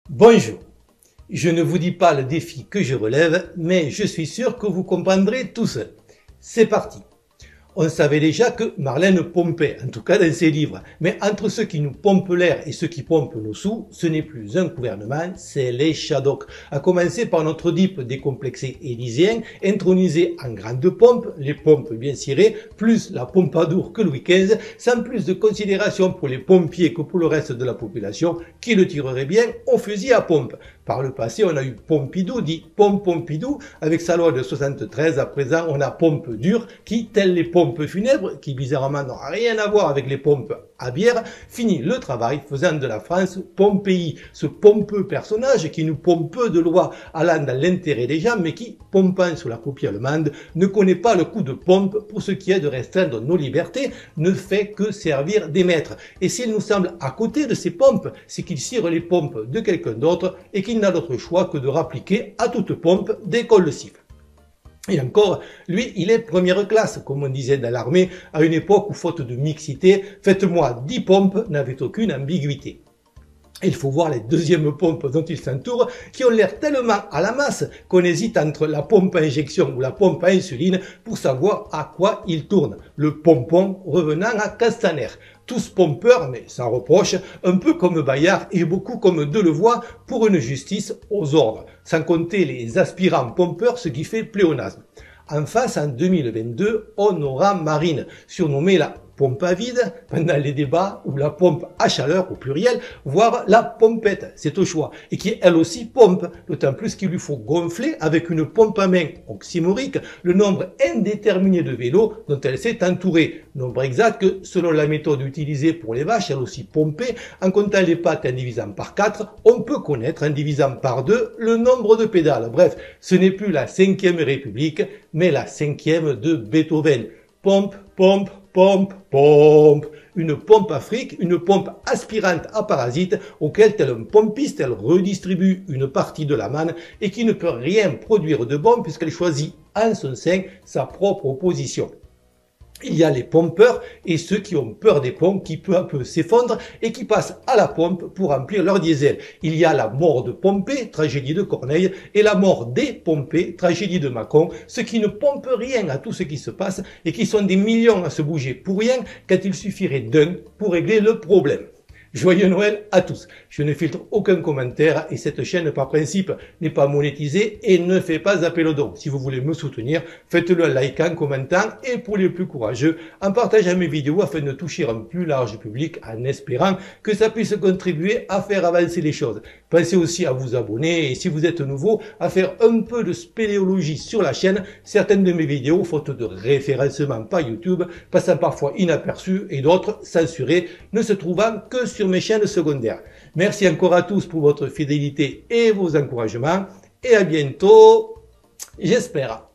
Bonjour, je ne vous dis pas le défi que je relève, mais je suis sûr que vous comprendrez tout seul. C'est parti. On savait déjà que Marlène pompait, en tout cas dans ses livres. Mais entre ceux qui nous pompent l'air et ceux qui pompent nos sous, ce n'est plus un gouvernement, c'est les Shadocks. À commencer par notre DIP décomplexé élyséen, intronisé en grande pompe, les pompes bien cirées, plus la Pompadour que Louis XV, sans plus de considération pour les pompiers que pour le reste de la population, qui le tirerait bien au fusil à pompe. Par le passé, on a eu Pompidou, dit Pompidou, avec sa loi de 73. À présent, on a Pompe Dure, qui, telles les pompes funèbres, qui bizarrement n'ont rien à voir avec les pompes à bière, finit le travail faisant de la France Pompéi, ce pompeux personnage qui nous pompe de lois allant dans l'intérêt des gens, mais qui, pompant sous la copie allemande, ne connaît pas le coup de pompe pour ce qui est de restreindre nos libertés, ne fait que servir des maîtres. Et s'il nous semble à côté de ces pompes, c'est qu'il cire les pompes de quelqu'un d'autre et qu'il n'a d'autre choix que de rappliquer à toute pompe dès qu'on le siffle. Et encore, lui, il est première classe, comme on disait dans l'armée, à une époque où, faute de mixité, faites-moi 10 pompes n'avait aucune ambiguïté. Il faut voir les deuxièmes pompes dont il s'entoure, qui ont l'air tellement à la masse qu'on hésite entre la pompe à injection ou la pompe à insuline pour savoir à quoi il tourne. Le pompon revenant à Castaner. Tous pompeurs, mais sans reproche, un peu comme Bayard et beaucoup comme Delevoye pour une justice aux ordres. Sans compter les aspirants pompeurs, ce qui fait pléonasme. En face, en 2022, on aura Marine, surnommée la pompe à vide pendant les débats, ou la pompe à chaleur au pluriel, voire la pompette, c'est au choix, et qui elle aussi pompe, d'autant plus qu'il lui faut gonfler avec une pompe à main oxymorique le nombre indéterminé de vélos dont elle s'est entourée. Nombre exact que, selon la méthode utilisée pour les vaches, elle aussi pompée, en comptant les pattes en divisant par 4, on peut connaître en divisant par 2 le nombre de pédales. Bref, ce n'est plus la 5e République, mais la 5e de Beethoven. Pompe, pompe, pompe, pompe. Une pompe à fric, une pompe aspirante à parasites auquel, tel un pompiste, elle redistribue une partie de la manne et qui ne peut rien produire de bon puisqu'elle choisit en son sein sa propre opposition. Il y a les pompeurs et ceux qui ont peur des pompes qui peu à peu s'effondrent et qui passent à la pompe pour remplir leur diesel. Il y a la mort de Pompée, tragédie de Corneille, et la mort des pompés, tragédie de Macron, ceux qui ne pompent rien à tout ce qui se passe et qui sont des millions à se bouger pour rien quand il suffirait d'un pour régler le problème. Joyeux Noël à tous. Je ne filtre aucun commentaire et cette chaîne par principe n'est pas monétisée et ne fait pas appel aux dons. Si vous voulez me soutenir, faites-le en likant, commentant et pour les plus courageux, en partageant mes vidéos afin de toucher un plus large public en espérant que ça puisse contribuer à faire avancer les choses. Pensez aussi à vous abonner et si vous êtes nouveau, à faire un peu de spéléologie sur la chaîne. Certaines de mes vidéos, faute de référencement par YouTube, passant parfois inaperçues et d'autres censurées, ne se trouvant que sur mes chaînes secondaires. Merci encore à tous pour votre fidélité et vos encouragements et à bientôt, j'espère.